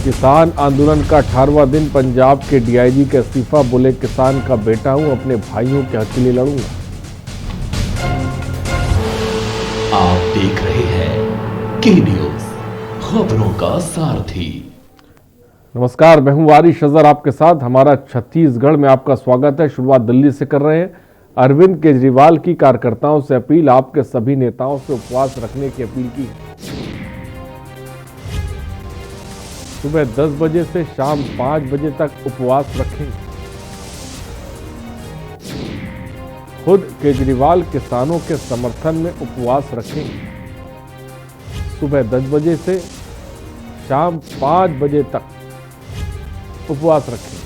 किसान आंदोलन का 18वां दिन। पंजाब के डीआईजी का इस्तीफा, बोले किसान का बेटा हूं, अपने भाइयों के हक के लिए लड़ूंगा। आप देख रहे हैं के न्यूज, खबरों का सारथी। नमस्कार, मैं हूं वारिश अजहर आपके साथ। हमारा छत्तीसगढ़ में आपका स्वागत है। शुरुआत दिल्ली से कर रहे हैं। अरविंद केजरीवाल की कार्यकर्ताओं से अपील, आपके सभी नेताओं से उपवास रखने की अपील की। सुबह 10 बजे से शाम 5 बजे तक उपवास रखें। खुद केजरीवाल किसानों के समर्थन में उपवास रखें। सुबह 10 बजे से शाम 5 बजे तक उपवास रखें।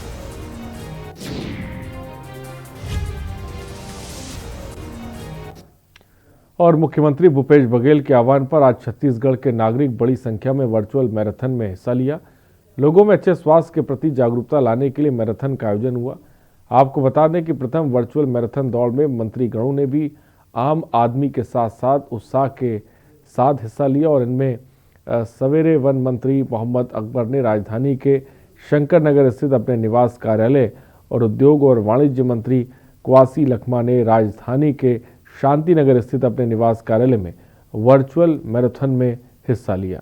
और मुख्यमंत्री भूपेश बघेल के आह्वान पर आज छत्तीसगढ़ के नागरिक बड़ी संख्या में वर्चुअल मैराथन में हिस्सा लिया। लोगों में अच्छे स्वास्थ्य के प्रति जागरूकता लाने के लिए मैराथन का आयोजन हुआ। आपको बता दें कि प्रथम वर्चुअल मैराथन दौड़ में मंत्रीगणों ने भी आम आदमी के साथ साथ उत्साह के साथ हिस्सा लिया और इनमें सवेरे वन मंत्री मोहम्मद अकबर ने राजधानी के शंकर नगर स्थित अपने निवास कार्यालय और उद्योग और वाणिज्य मंत्री क्वासी लखमा ने राजधानी के शांति नगर स्थित अपने निवास कार्यालय में वर्चुअल मैराथन में हिस्सा लिया।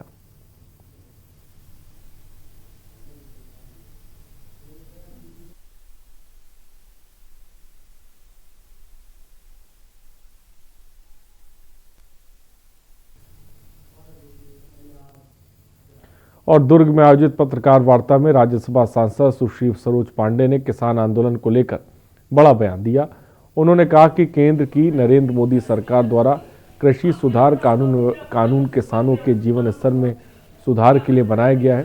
और दुर्ग में आयोजित पत्रकार वार्ता में राज्यसभा सांसद सुश्री सरोज पांडे ने किसान आंदोलन को लेकर बड़ा बयान दिया। उन्होंने कहा कि केंद्र की नरेंद्र मोदी सरकार द्वारा कृषि सुधार कानून किसानों के जीवन स्तर में सुधार के लिए बनाया गया है।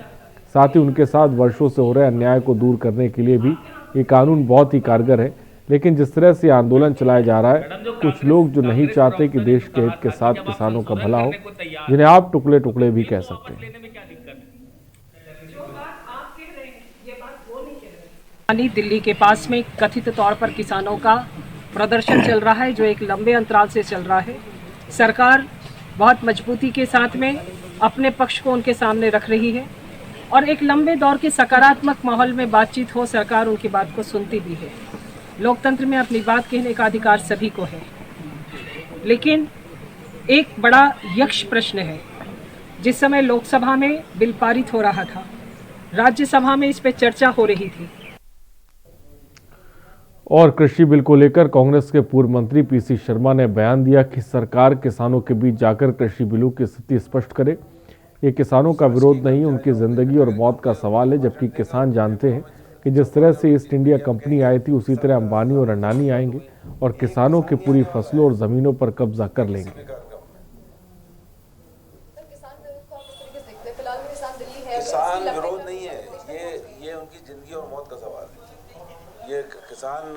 साथ ही उनके साथ वर्षों से हो रहे अन्याय को दूर करने के लिए भी ये कानून बहुत ही कारगर है। लेकिन जिस तरह से आंदोलन चलाया जा रहा है, कुछ लोग जो नहीं चाहते कि देश के हित के साथ किसानों का भला हो, जिन्हें आप टुकड़े टुकड़े भी कह सकते हैं। दिल्ली के पास में कथित तौर पर किसानों का प्रदर्शन चल रहा है, जो एक लंबे अंतराल से चल रहा है। सरकार बहुत मजबूती के साथ में अपने पक्ष को उनके सामने रख रही है और एक लंबे दौर के सकारात्मक माहौल में बातचीत हो, सरकार उनकी बात को सुनती भी है। लोकतंत्र में अपनी बात कहने का अधिकार सभी को है, लेकिन एक बड़ा यक्ष प्रश्न है। जिस समय लोकसभा में बिल पारित हो रहा था, राज्यसभा में इस पर चर्चा हो रही थी। और कृषि बिल को लेकर कांग्रेस के पूर्व मंत्री पीसी शर्मा ने बयान दिया कि सरकार किसानों के बीच जाकर कृषि बिलों की स्थिति स्पष्ट करे। ये किसानों का विरोध नहीं, उनकी जिंदगी और मौत का सवाल है। जबकि किसान जानते हैं कि जिस तरह से ईस्ट इंडिया कंपनी आई थी, उसी तरह अंबानी और अडानी आएंगे और किसानों की पूरी फसलों और जमीनों पर कब्जा कर लेंगे। किसान विरोध नहीं है, ये उनकी जिंदगी और मौत का सवाल है। ये किसान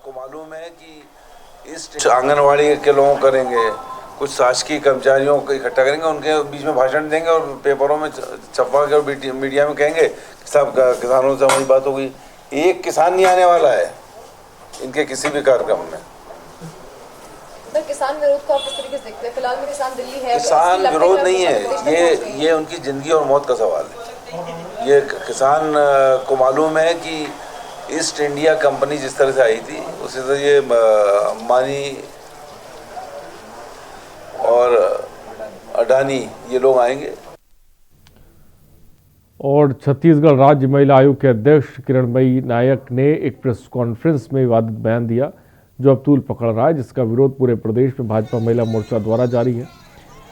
को मालूम है कि इस आंगनवाड़ी के लोगों करेंगे, कुछ शासकीय कर्मचारियों को इकट्ठा करेंगे, उनके बीच में भाषण देंगे और पेपरों में छपवा के और मीडिया में कहेंगे कि सब किसानों से हमारी बात हो गई। एक किसान नहीं आने वाला है इनके किसी भी कार्यक्रम में। सर, किसान विरोध को आप किस तरीके से देखते हैं? फिलहाल में किसान दिल्ली है। किसान विरोध नहीं है, ये उनकी जिंदगी और मौत का सवाल है। ये किसान को मालूम है कि ईस्ट इंडिया कंपनी जिस तरह से आई थी, उसी तरह ये अंबानी और अडानी ये लोग आएंगे। और छत्तीसगढ़ राज्य महिला आयोग के अध्यक्ष किरणमयी नायक ने एक प्रेस कॉन्फ्रेंस में विवादित बयान दिया, जो अब तूल पकड़ रहा है, जिसका विरोध पूरे प्रदेश में भाजपा महिला मोर्चा द्वारा जारी है।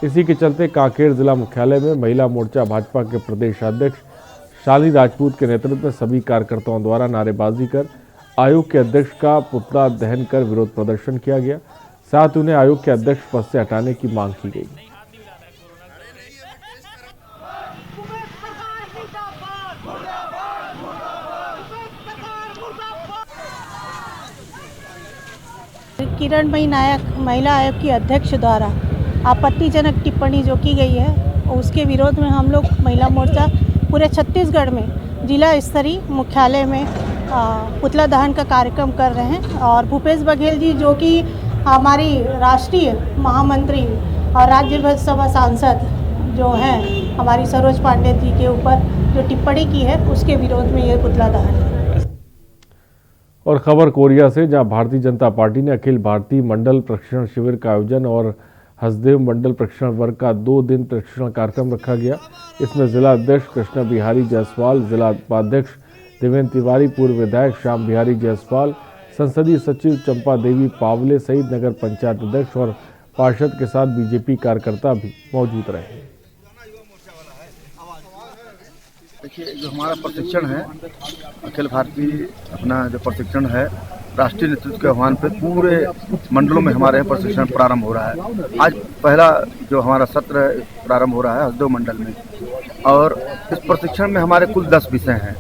इसी के चलते कांकेर जिला मुख्यालय में महिला मोर्चा भाजपा के प्रदेश अध्यक्ष शालिनी राजपूत के नेतृत्व में सभी कार्यकर्ताओं द्वारा नारेबाजी कर आयोग के अध्यक्ष का पुतला दहन कर विरोध प्रदर्शन किया गया। साथ उन्हें आयोग के अध्यक्ष पद से हटाने की मांग की गई। किरणमयी नायक महिला आयोग की अध्यक्ष द्वारा आपत्तिजनक टिप्पणी जो की गई है, उसके विरोध में हम लोग महिला मोर्चा पूरे छत्तीसगढ़ में जिला स्तरीय मुख्यालय में पुतला दहन का कार्यक्रम कर रहे हैं। और भूपेश बघेल जी, जो कि हमारी राष्ट्रीय महामंत्री और राज्यसभा सांसद जो हैं, हमारी सरोज पांडे जी के ऊपर जो टिप्पणी की है उसके विरोध में ये पुतला दहन है। और खबर कोरिया से, जहां भारतीय जनता पार्टी ने अखिल भारतीय मंडल प्रशिक्षण शिविर का आयोजन और हसदेव मंडल प्रशिक्षण वर्ग का 2 दिन प्रशिक्षण कार्यक्रम रखा गया। इसमें जिला अध्यक्ष कृष्ण बिहारी जायसवाल, जिला उपाध्यक्ष देवेंद्र तिवारी, पूर्व विधायक श्याम बिहारी जायसवाल, संसदीय सचिव चंपा देवी पावले सहित नगर पंचायत अध्यक्ष और पार्षद के साथ बीजेपी कार्यकर्ता भी मौजूद रहे। देखिए, जो हमारा प्रशिक्षण है, अखिल भारतीय अपना जो प्रशिक्षण है, राष्ट्रीय नेतृत्व के आह्वान पे पूरे मंडलों में हमारे प्रशिक्षण प्रारंभ हो रहा है। आज पहला जो हमारा सत्र प्रारंभ हो रहा है हसदेव मंडल में, और इस प्रशिक्षण में हमारे कुल 10 विषय हैं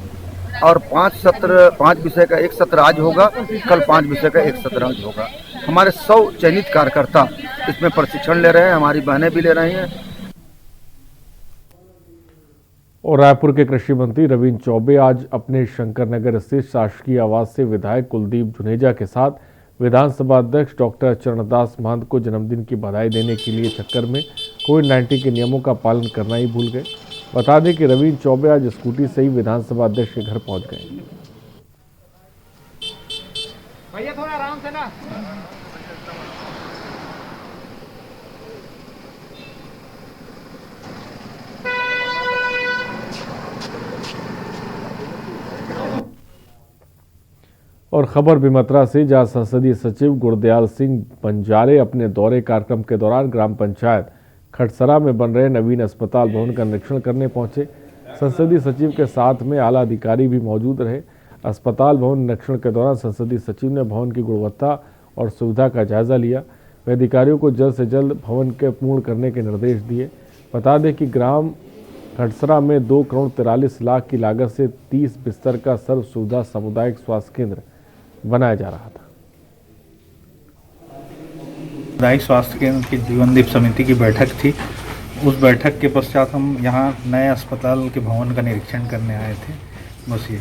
और 5 विषय का एक सत्र आज होगा, कल 5 विषय का एक सत्र आज होगा। हमारे 100 चयनित कार्यकर्ता इसमें प्रशिक्षण ले रहे हैं, हमारी बहनें भी ले रही हैं। और रायपुर के कृषि मंत्री रवींद्र चौबे आज अपने शंकरनगर स्थित शासकीय आवास से विधायक कुलदीप जुनेजा के साथ विधानसभा अध्यक्ष डॉक्टर चरणदास महंत को जन्मदिन की बधाई देने के लिए चक्कर में कोविड-19 के नियमों का पालन करना ही भूल गए। बता दें कि रवींद्र चौबे आज स्कूटी से ही विधानसभा अध्यक्ष के घर पहुंच गए। भैया थोड़ा आराम से ना। और खबर बिमत्रा से, जहां संसदीय सचिव गुरदयाल सिंह बंजारे अपने दौरे कार्यक्रम के दौरान ग्राम पंचायत खटसरा में बन रहे नवीन अस्पताल भवन का निरीक्षण करने पहुंचे। संसदीय सचिव के साथ में आला अधिकारी भी मौजूद रहे। अस्पताल भवन निरीक्षण के दौरान संसदीय सचिव ने भवन की गुणवत्ता और सुविधा का जायजा लिया। वे अधिकारियों को जल्द से जल्द भवन के पूर्ण करने के निर्देश दिए। बता दें कि ग्राम खटसरा में 2 करोड़ 43 लाख की लागत से 30 बिस्तर का सर्व सुविधा सामुदायिक स्वास्थ्य केंद्र बनाया जा रहा था। सामुदायिक स्वास्थ्य केंद्र की जीवनदीप समिति की बैठक थी। उस बैठक के पश्चात हम यहाँ नए अस्पताल के भवन का निरीक्षण करने आए थे। बस ये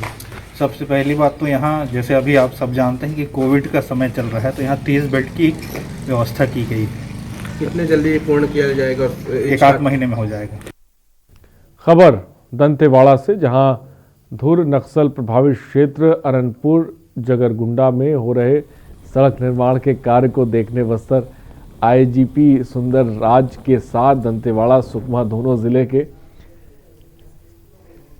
सबसे पहली बात तो यहाँ, जैसे अभी आप सब जानते हैं कि कोविड का समय चल रहा है, तो यहाँ 30 बेड की व्यवस्था की गई है। कितने जल्दी पूर्ण किया जाएगा? 1-8 महीने में हो जाएगा। खबर दंतेवाड़ा से, जहां धुर नक्सल प्रभावित क्षेत्र अरनपुर जगरगुंडा में हो रहे सड़क निर्माण के कार्य को देखने बस्तर आईजीपी सुंदर राज के साथ दंतेवाड़ा सुकमा दोनों जिले के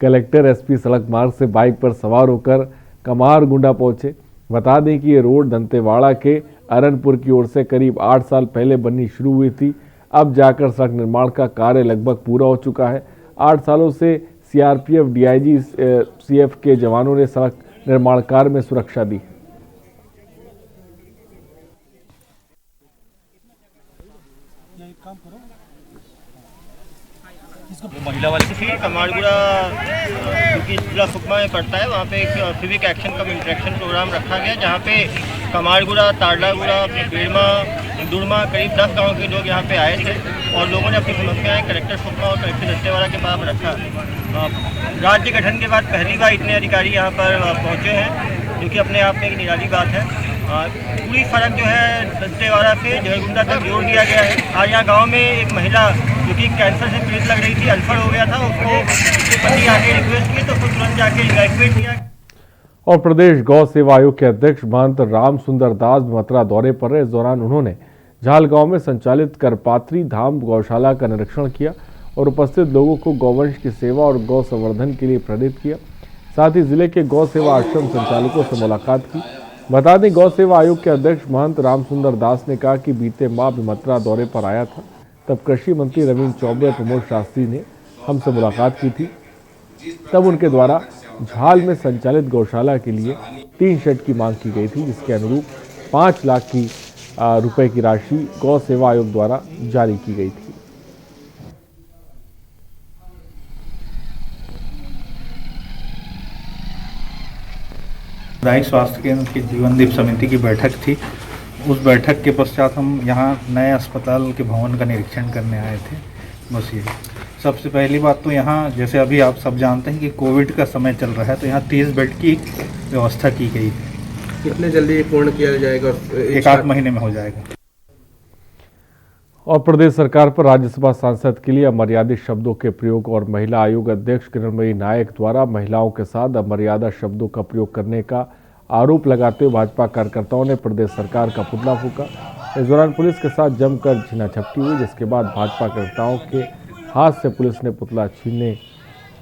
कलेक्टर एसपी सड़क मार्ग से बाइक पर सवार होकर कमारगुंडा पहुंचे। बता दें कि ये रोड दंतेवाड़ा के अरनपुर की ओर से करीब 8 साल पहले बननी शुरू हुई थी। अब जाकर सड़क निर्माण का कार्य लगभग पूरा हो चुका है। 8 सालों से सीआरपीएफ, डीआईजी, सीएफ के जवानों ने सड़क निर्माण कार्य में सुरक्षा दी। महिला वाले कमारगुड़ा क्योंकि जिला सुकमा में पड़ता है, वहाँ पे एक सिविक एक्शन कम इंटरेक्शन प्रोग्राम रखा गया, जहाँ पे कमारगुड़ा, तारलागुड़ा, बेड़मा, दुरमा करीब 10 गाँव के लोग यहाँ पे आए थे और लोगों ने अपनी समस्याएं कलेक्टर सुकमा और कलेक्टर दंतेवाड़ा के पास रखा। राज्य गठन के बाद पहली बार इतने अधिकारी यहाँ पर पहुँचे हैं, जो कि अपने आप में एक निराली बात है। पूरी सड़क जो है दंतेवाड़ा से जगरगुंडा तक जोड़ दिया गया है। आज यहाँ गाँव में एक महिला जो कि कैंसर से पीड़ित लग रही थी, अल्सर हो गया था, उसको उसके पति आके रिक्वेस्ट की तो उसको तुरंत जाके इवैक्यूएट किया। और प्रदेश गौ सेवा आयोग के अध्यक्ष महंत राम सुंदर दास मथुरा दौरे पर रहे। इस दौरान उन्होंने झाल गांव में संचालित करपात्री धाम गौशाला का निरीक्षण किया और उपस्थित लोगों को गौवंश की सेवा और गौ संवर्धन के लिए प्रेरित किया। साथ ही जिले के गौ सेवा आश्रम संचालकों से मुलाकात की। बता दें, गौ सेवा आयोग के अध्यक्ष महंत राम सुंदर दास ने कहा कि बीते माह मथुरा दौरे पर आया था, तब कृषि मंत्री रवींद्र चौबे और प्रमोद शास्त्री ने हमसे मुलाकात की थी। तब उनके द्वारा झाल में संचालित गौशाला के लिए 3 शेड की मांग की गई थी, जिसके अनुरूप 5 लाख रुपए की राशि गौ सेवा आयोग द्वारा जारी की गई थी। सामुदायिक स्वास्थ्य केंद्र की जीवनदीप समिति की बैठक थी। उस बैठक के पश्चात हम यहाँ नए अस्पताल के भवन का निरीक्षण करने आए थे। बस ये सबसे पहली बात तो यहाँ, जैसे अभी आप सब जानते हैं कि कोविड का समय चल रहा है, तो यहाँ 30 बेड की व्यवस्था की गई है। कितने जल्दी पूर्ण किया जाएगा? 1-8 महीने में हो जाएगा। और प्रदेश सरकार पर राज्यसभा सांसद के लिए अमर्यादित शब्दों के प्रयोग और महिला आयोग अध्यक्ष किरणमयी नायक द्वारा महिलाओं के साथ अमर्यादा शब्दों का प्रयोग करने का आरोप लगाते हुए भाजपा कार्यकर्ताओं ने प्रदेश सरकार का पुतला फूंका। इस दौरान पुलिस के साथ जमकर झीनाझपटी हुई, जिसके बाद भाजपा कार्यकर्ताओं के हाथ से पुलिस ने पुतला छीनने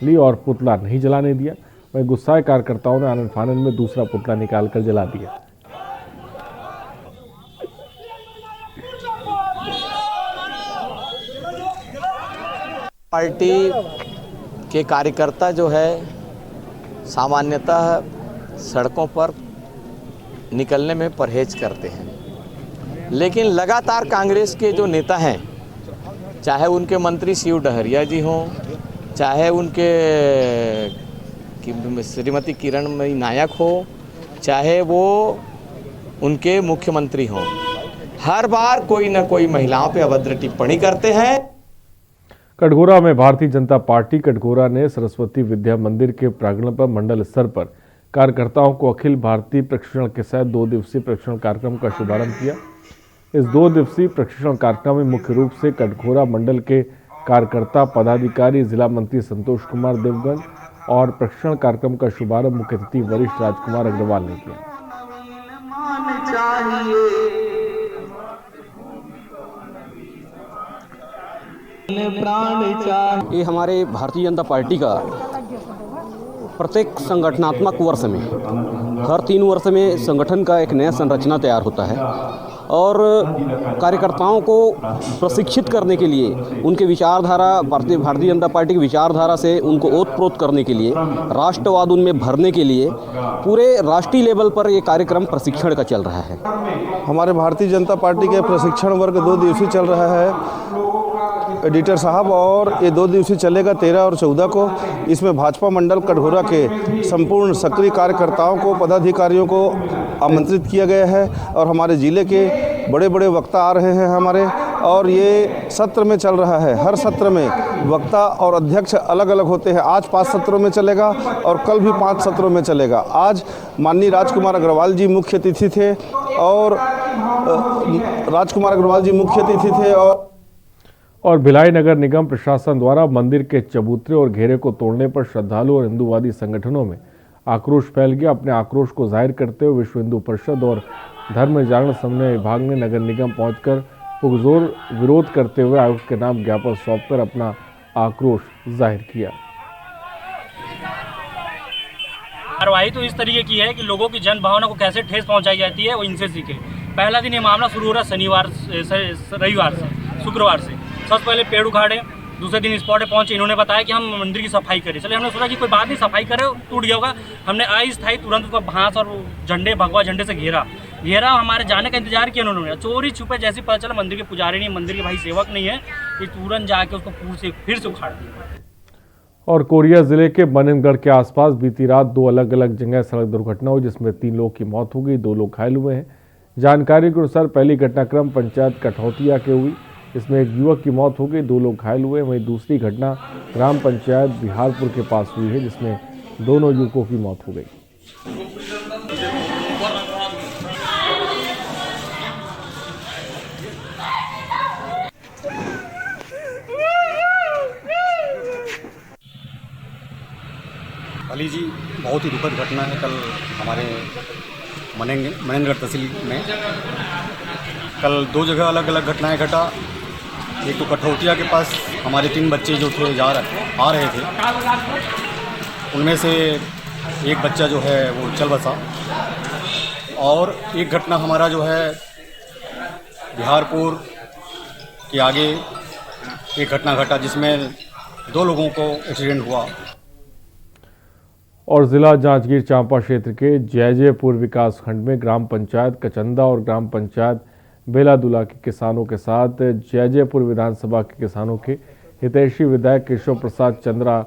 ली और पुतला नहीं जलाने दिया। वहीं गुस्साए कार्यकर्ताओं ने आनन फानन में दूसरा पुतला निकालकर जला दिया। पार्टी के कार्यकर्ता जो है सामान्यतः सड़कों पर निकलने में परहेज करते हैं, लेकिन लगातार कांग्रेस के जो नेता हैं, चाहे उनके मंत्री शिव डहरिया जी हों, चाहे उनके श्रीमती किरणमयी नायक हो, चाहे वो उनके मुख्यमंत्री हों, हर बार कोई न कोई महिलाओं पे अभद्र टिप्पणी करते हैं। कटघोरा में भारतीय जनता पार्टी कटघोरा ने सरस्वती विद्या मंदिर के प्रांगण पर मंडल स्तर पर कार्यकर्ताओं को अखिल भारतीय प्रशिक्षण के साथ 2 दिवसीय प्रशिक्षण कार्यक्रम का शुभारंभ किया। इस 2 दिवसीय प्रशिक्षण कार्यक्रम में मुख्य रूप से कटघोरा मंडल के कार्यकर्ता पदाधिकारी, जिला मंत्री संतोष कुमार देवगन और प्रशिक्षण कार्यक्रम का शुभारंभ मुख्य अतिथि वरिष्ठ राजकुमार अग्रवाल ने किया। ये हमारे भारतीय जनता पार्टी का प्रत्येक संगठनात्मक वर्ष में हर 3 वर्ष में संगठन का एक नया संरचना तैयार होता है और कार्यकर्ताओं को प्रशिक्षित करने के लिए, उनके विचारधारा भारतीय जनता पार्टी की विचारधारा से उनको ओतप्रोत करने के लिए, राष्ट्रवाद उनमें भरने के लिए पूरे राष्ट्रीय लेवल पर ये कार्यक्रम प्रशिक्षण का चल रहा है। हमारे भारतीय जनता पार्टी के प्रशिक्षण वर्ग 2 दिवसीय चल रहा है एडिटर साहब, और ये 2 दिवसीय चलेगा 13 और 14 को। इसमें भाजपा मंडल कटघोरा के संपूर्ण सक्रिय कार्यकर्ताओं को, पदाधिकारियों को आमंत्रित किया गया है और हमारे ज़िले के बड़े बड़े वक्ता आ रहे हैं हमारे, और ये सत्र में चल रहा है। हर सत्र में वक्ता और अध्यक्ष अलग अलग होते हैं। आज 5 सत्रों में चलेगा और कल भी 5 सत्रों में चलेगा। आज माननीय राजकुमार अग्रवाल जी मुख्य अतिथि थे और भिलाई नगर निगम प्रशासन द्वारा मंदिर के चबूतरे और घेरे को तोड़ने पर श्रद्धालु और हिंदूवादी संगठनों में आक्रोश फैल गया। अपने आक्रोश को जाहिर करते हुए विश्व हिंदू परिषद और धर्म जागरण समन्वय विभाग ने नगर निगम पहुंचकर पुरजोर विरोध करते हुए आयुक्त के नाम ज्ञापन सौंपकर अपना आक्रोश जाहिर किया। कार्रवाई तो इस तरीके की है कि लोगों की जन भावना को कैसे ठेस पहुंचाई जाती है, वो इनसे सीखे। पहला दिन ये मामला शुरू हो रहा शुक्रवार से। सबसे पहले पेड़ उखाड़े, दूसरे दिन स्पॉट पे पहुंचे, इन्होंने बताया कि हम मंदिर की सफाई करें। चले, हमने सोचा कि कोई बात नहीं, सफाई करे, टूट गया होगा। हमने अस्थायी तुरंत उसको भांस और झंडे, भगवा झंडे से घेरा। हमारे जाने का इंतजार किया उन्होंने। चोरी छुपे जैसे पता चला मंदिर के पुजारी नहीं, मंदिर के भाई सेवक नहीं है, ये तुरंत जाके उसको फिर से उखाड़ दिया। और कोरिया जिले के बनिनगढ़ के आसपास बीती रात 2 अलग अलग जगह सड़क दुर्घटना हुई, जिसमें 3 लोगों की मौत हो गई, 2 लोग घायल हुए हैं। जानकारी के अनुसार पहली घटनाक्रम पंचायत कठौतिया के हुई, इसमें एक युवक की मौत हो गई, 2 लोग घायल हुए। वहीं दूसरी घटना ग्राम पंचायत बिहारपुर के पास हुई है, जिसमें दोनों युवकों की मौत हो गई। अली जी, बहुत ही दुखद घटना है। कल हमारे मनेंगढ़ तहसील में कल 2 जगह अलग अलग घटनाएं घटा। एक तो कठौतिया के पास हमारे 3 बच्चे जो थे आ रहे थे, उनमें से एक बच्चा जो है वो चल बसा, और एक घटना हमारा जो है बिहारपुर के आगे एक घटना घटा जिसमें 2 लोगों को एक्सीडेंट हुआ। और जिला जांजगीर चांपा क्षेत्र के जयजयपुर विकास खंड में ग्राम पंचायत कचंदा और ग्राम पंचायत बेलादुला के किसानों के साथ जयजयपुर विधानसभा के किसानों के हितैषी विधायक केशव प्रसाद चंद्रा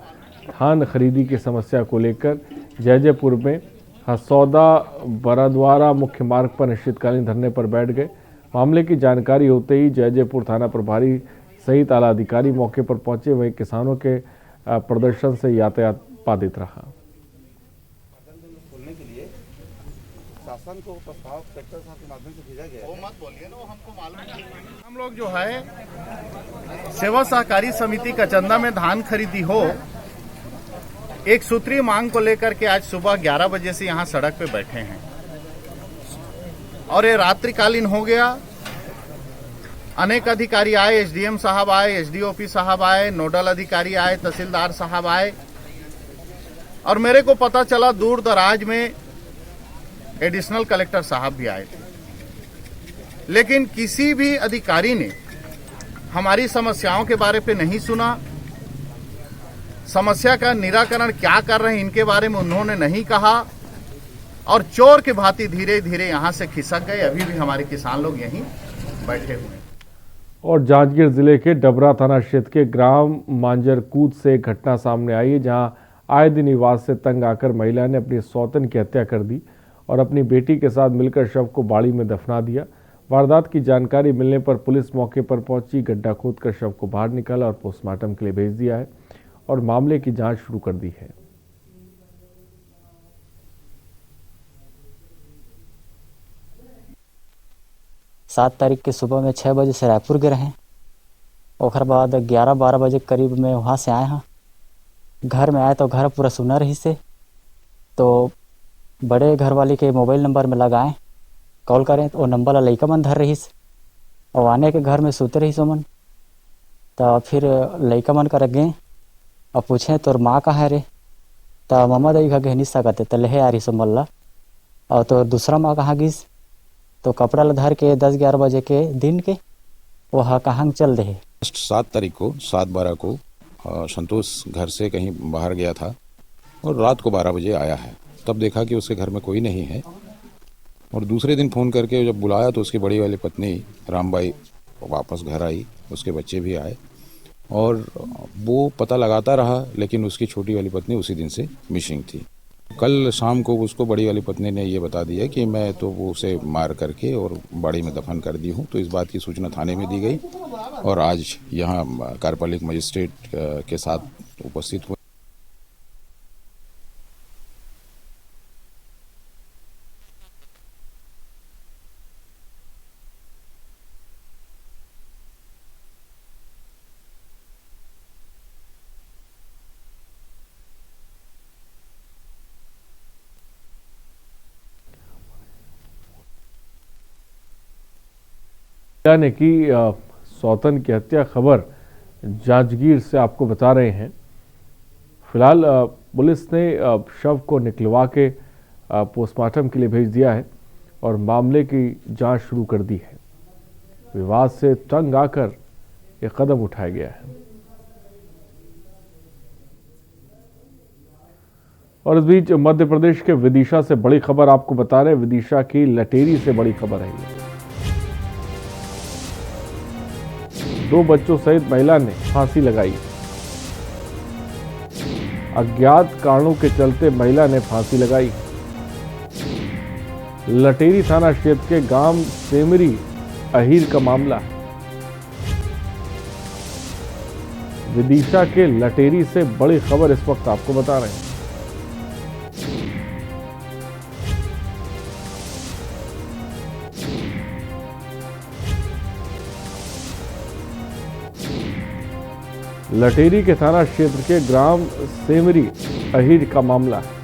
धान खरीदी की समस्या को लेकर जयजयपुर में हसौदा बरद्वारा मुख्य मार्ग पर अनिश्चितकालीन धरने पर बैठ गए। मामले की जानकारी होते ही जयजयपुर थाना प्रभारी सहित आला अधिकारी मौके पर पहुंचे। वहीं किसानों के प्रदर्शन से यातायात बाधित रहा। शासन को प्रस्ताव कलेक्टर साहब के माध्यम से भेजा गया। वो मत बोलिए ना, हमको मालूम नहीं। हम लोग जो है सेवा सहकारी समिति का चंदा में धान खरीदी हो, एक सूत्रीय मांग को लेकर के आज सुबह 11 बजे से यहाँ सड़क पे बैठे हैं और ये रात्रिकालीन हो गया। अनेक अधिकारी आए, एसडीएम साहब आए, एसडीओपी साहब आए, नोडल अधिकारी आए, तहसीलदार साहब आए और मेरे को पता चला दूर दराज में एडिशनल कलेक्टर साहब भी आए थे, लेकिन किसी भी अधिकारी ने हमारी समस्याओं के बारे पे नहीं सुना। समस्या का निराकरण क्या कर रहे हैं इनके बारे में उन्होंने नहीं कहा और चोर के भांति धीरे धीरे यहां से खिसक गए। अभी भी हमारे किसान लोग यहीं बैठे हुए हैं। और जांजगीर जिले के डबरा थाना क्षेत्र के ग्राम मांजरकूद से एक घटना सामने आई है, जहां आए दिन विवाद से तंग आकर महिला ने अपनी सौतन की हत्या कर दी और अपनी बेटी के साथ मिलकर शव को बाड़ी में दफना दिया। वारदात की जानकारी मिलने पर पुलिस मौके पर पहुंची, गड्ढा खोदकर शव को बाहर निकाला और पोस्टमार्टम के लिए भेज दिया है और मामले की जांच शुरू कर दी है। सात तारीख के सुबह में 6 बजे से रायपुर गए हैं। और बाद 11-12 बजे करीब में वहाँ से आए हैं। घर में आए तो घर पूरा सुना रही से, तो बड़े घर वाले के मोबाइल नंबर में लगाएं, कॉल करें तो वो नंबर लड़का मन धर रही और आने के घर में सोते रही सो मन। तो फिर लड़का मन कर गए और पूछें तोर माँ कहाँ है रे, तो मम्मा दई घर नहीं सकते तो ले आ रही सो मल्ला। और तो दूसरा माँ कहाँ गिस, तो कपड़ा ला धर के 10-11 बजे के दिन के वह कहाँ चल रहे। 7 तारीख को 7-12 को संतोष घर से कहीं बाहर गया था और रात को 12 बजे आया है। तब देखा कि उसके घर में कोई नहीं है और दूसरे दिन फ़ोन करके जब बुलाया तो उसकी बड़ी वाली पत्नी रामबाई वापस घर आई, उसके बच्चे भी आए और वो पता लगाता रहा, लेकिन उसकी छोटी वाली पत्नी उसी दिन से मिसिंग थी। कल शाम को उसको बड़ी वाली पत्नी ने ये बता दिया कि मैं तो वो उसे मार करके और बाड़ी में दफन कर दी हूँ। तो इस बात की सूचना थाने में दी गई और आज यहाँ कार्यपालिक मजिस्ट्रेट के साथ उपस्थित हुए। ने की सौतन की हत्या खबर जांजगीर से आपको बता रहे हैं। फिलहाल पुलिस ने शव को निकलवा के पोस्टमार्टम के लिए भेज दिया है और मामले की जांच शुरू कर दी है। विवाद से तंग आकर यह कदम उठाया गया है। और इस बीच मध्य प्रदेश के विदिशा से बड़ी खबर आपको बता रहे हैं। विदिशा की लटेरी से बड़ी खबर है। 2 बच्चों सहित महिला ने फांसी लगाई। अज्ञात कारणों के चलते महिला ने फांसी लगाई। लटेरी थाना क्षेत्र के गांव सेमरी अहीर का मामला है। विदिशा के लटेरी से बड़ी खबर इस वक्त आपको बता रहे हैं। लटेरी के थाना क्षेत्र के ग्राम सेमरी अहीर का मामला है।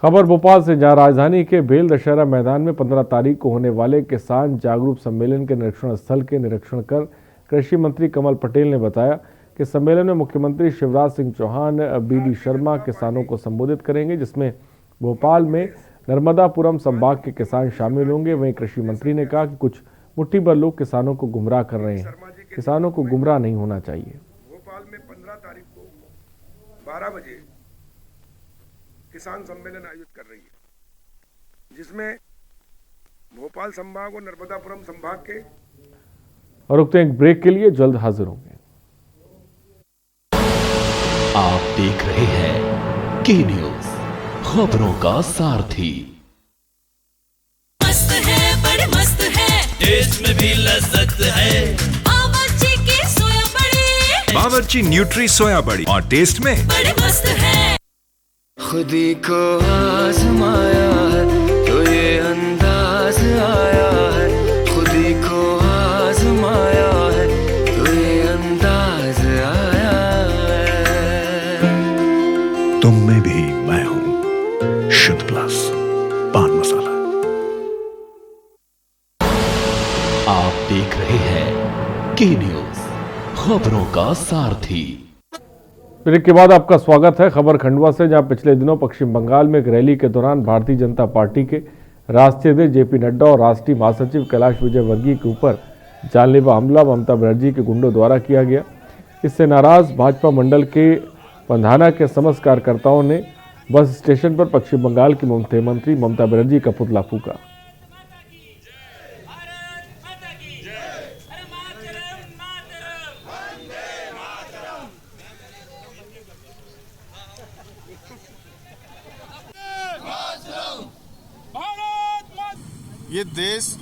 खबर भोपाल से, जहां राजधानी के बेल दशहरा मैदान में 15 तारीख को होने वाले किसान जागरूक सम्मेलन के निरीक्षण स्थल के निरीक्षण कर कृषि मंत्री कमल पटेल ने बताया कि सम्मेलन में मुख्यमंत्री शिवराज सिंह चौहान, बीडी शर्मा किसानों को संबोधित करेंगे, जिसमें भोपाल में नर्मदापुरम संभाग के किसान शामिल होंगे। वहीं कृषि मंत्री ने कहा कि कुछ मुट्ठी भर लोग किसानों को गुमराह कर रहे हैं। किसानों को गुमराह नहीं होना चाहिए। भोपाल में 15 तारीख को 12 बजे किसान सम्मेलन आयोजित कर रही है, जिसमें भोपाल संभाग और नर्मदापुरम संभाग के। और रुकते हैं एक ब्रेक के लिए, जल्द हाजिर होंगे। देख रहे हैं के न्यूज, खबरों का सारथी। मस्त है, बड़े मस्त है, टेस्ट में भी लज्जत है, बावर्ची की सोया बड़ी, बावर्ची न्यूट्री सोया बड़ी और टेस्ट में बड़े मस्त है। खुदी को आजमाया है तो ये अंदाज आया है, खुदी को आजमाया है तो ये अंदाज आया है। तुम में भी मैं हूँ, शुद्ध प्लस पान मसाला। आप देख रहे हैं के न्यूज, खबरों का सारथी। ब्रेक के बाद आपका स्वागत है खबर खंडवा से, जहां पिछले दिनों पश्चिम बंगाल में एक रैली के दौरान भारतीय जनता पार्टी के राष्ट्रीय अध्यक्ष जेपी नड्डा और राष्ट्रीय महासचिव कैलाश विजयवर्गीय के ऊपर जानलेवा हमला ममता बनर्जी के गुंडों द्वारा किया गया। इससे नाराज भाजपा मंडल के पंधाना के समस्त कार्यकर्ताओं ने बस स्टेशन पर पश्चिम बंगाल की मुख्यमंत्री ममता बनर्जी का पुतला फूका। ये देश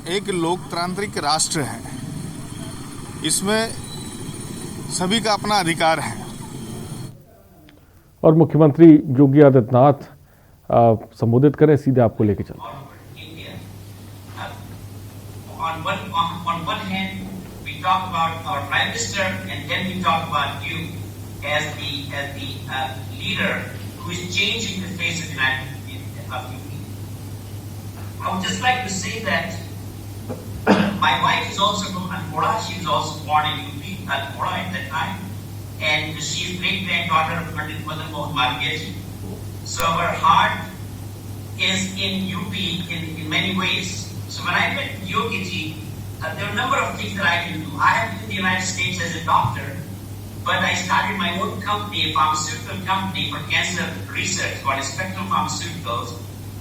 एक लोकतांत्रिक राष्ट्र है, इसमें सभी का अपना अधिकार है। और मुख्यमंत्री योगी आदित्यनाथ संबोधित करें, सीधे आपको लेके चलते हैं। On one hand, we talk about our Prime Minister, and then we talk about you as the leader who is changing the face of UP. I would just like to say that my wife is also from Almora. She was also born in UP, Almora at that time, and she is great granddaughter of Pandit Madan Mohan Malviya ji. So our heart is in UP in many ways. So when I met Yogi ji, there are a number of things that I can do. I have been in the United States as a doctor, but I started my own company, a pharmaceutical company for cancer research called Spectrum Pharmaceuticals.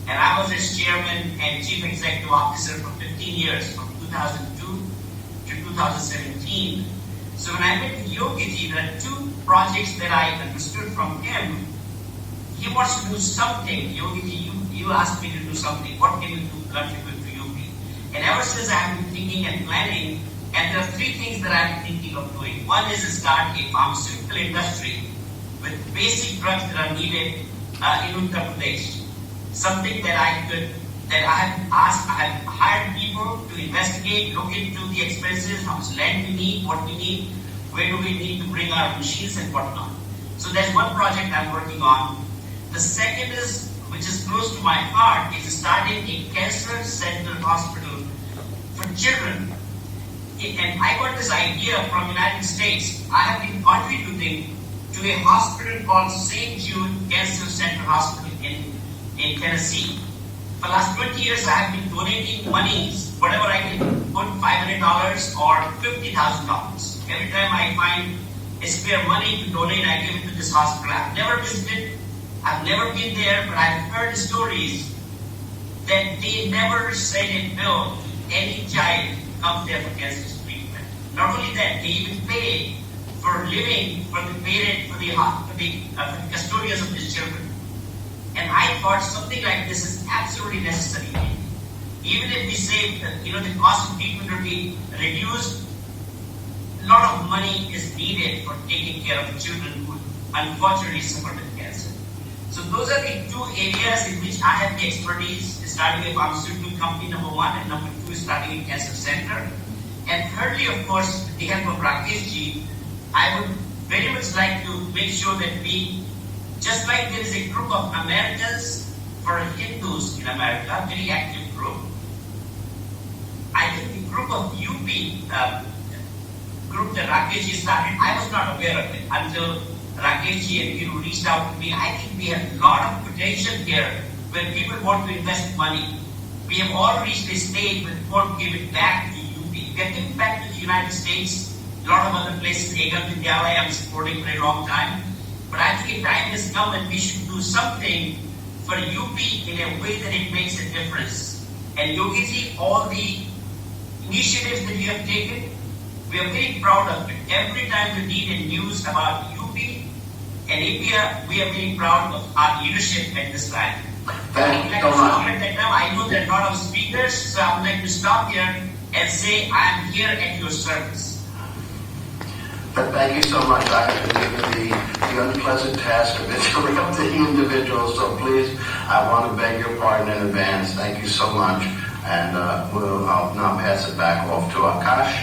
And I was its chairman and chief executive officer for 15 years, from 2002 to 2017. So when I met Yogi ji, there are two projects that I understood from him. He wants to do something. Yogi ji, you asked me to do something. What can you do to contribute to UP? And ever since I have been thinking and planning, and there are three things that I am thinking of doing. One is to start a pharmaceutical industry with basic drugs that are needed in Uttar Pradesh. Something that I have hired people to investigate, look into the expenses, how much land we need, what we need, where do we need to bring our machines and whatnot. So there's one project I'm working on. The second is, which is close to my heart, is starting a cancer center hospital for children. And I got this idea from the United States. I have been contributing to a hospital called St. Jude Cancer Center Hospital in Tennessee. For the last 20 years, I have been donating monies, whatever I can put, $500 or $50,000. Every time I find a spare money to donate, I give it to this hospital. I've never visited, I've never been there, but I've heard stories that they never send a bill to any child who comes there for cancer treatment. Not only that, they even pay for living for the parent, for the custodians of these children. And I thought something like this is absolutely necessary. Even if we say that, the cost of treatment will be reduced, a lot of money is needed for taking care of children who unfortunately suffer with cancer. So those are the two areas in which I have the expertise, starting a pharmaceutical company, number one, and number two is starting a cancer center. And thirdly, of course, with the help of Rakesh ji, I would very much like to make sure that we, just like there is a group of Americans for Hindus in America, very active group, I think the group of UP, group that Rakesh ji started, I was not aware of it until Rakesh ji and Kiru reached out to me. I think we have a lot of potential here where people want to invest money. We have all reached a stage where we want to give it back to UP. We have given back to the United States, a lot of other places, Egan Vidyalaya I'm supporting for a long time. But I think a time has come and we should do something for UP in a way that it makes a difference. And Yogi ji, all the initiatives that you have taken, we are very proud of it. Every time we need a news about UP, And we are very proud of our leadership at this time. Thank you Like so to much. stop at that time. I know there are a lot of speakers, so I would like to stop here and say I am here at your service. But thank you so much. I have been given the unpleasant task of interrupting individuals, so please, I want to beg your pardon in advance. Thank you so much. And I'll now pass it back off to Akash.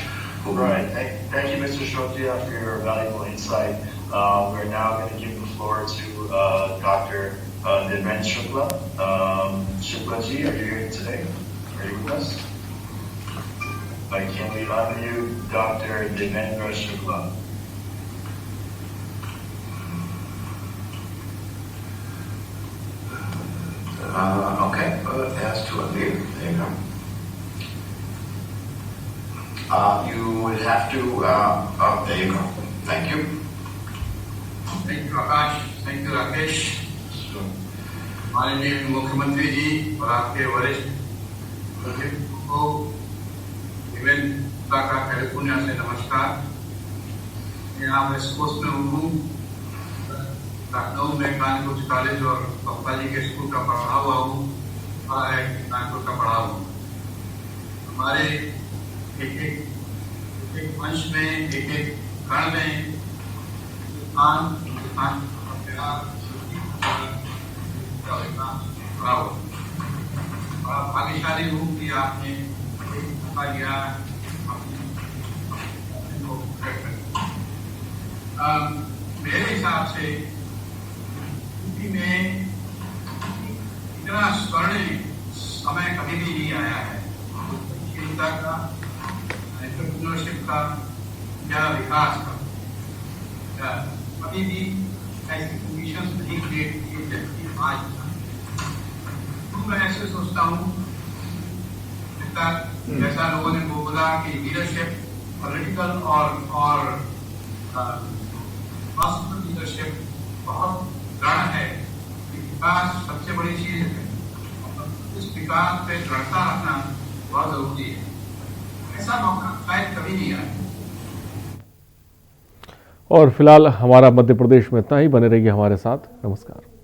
Right. Thank you, Mr. Shrotia, for your valuable insight. We're now going to give the floor to Dr. Devendra Shukla. Shukla ji, are you here today? Are you with us? Can we unmute Dr. Devendra Shukla? Okay, ask to unmute. There you go. You would have to, there you go. Thank you. Thank you, Akash. Thank you, Rakesh. माननीय मुख्यमंत्री जी और आपके वरिष्ठ सचिव को का California से नमस्कार। मैं यहाँ वेस्ट कोस्ट में हूँ। लखनऊ में कानपुर कॉलेज और पप्पा जी के स्कूल का पढ़ा हुआ हूँ और कानपुर का पढ़ा हूँ। हमारे एक मंच में एक कण में बड़ा भाग्यशाली हूँ कि आपने लिया मेरे हिसाब से यूपी में इतना स्वर्णिम समय कभी भी नहीं आया है। चिंता का, एंटरप्रेन्योरशिप का या विकास का कभी भी ऐसी कंडीशन नहीं क्रिएट की जबकि आज मैं ऐसे सोचता हूँ जैसा लोगों ने बोला कि लीडरशिप पॉलिटिकल और लीडरशिप बहुत दृढ़ है। विकास सबसे बड़ी चीज है। इस विकास पे दृढ़ता रखना बहुत जरूरी है। ऐसा मौका शायद कभी नहीं आया। और फिलहाल हमारा मध्य प्रदेश में इतना ही। बने रहिए हमारे साथ। नमस्कार।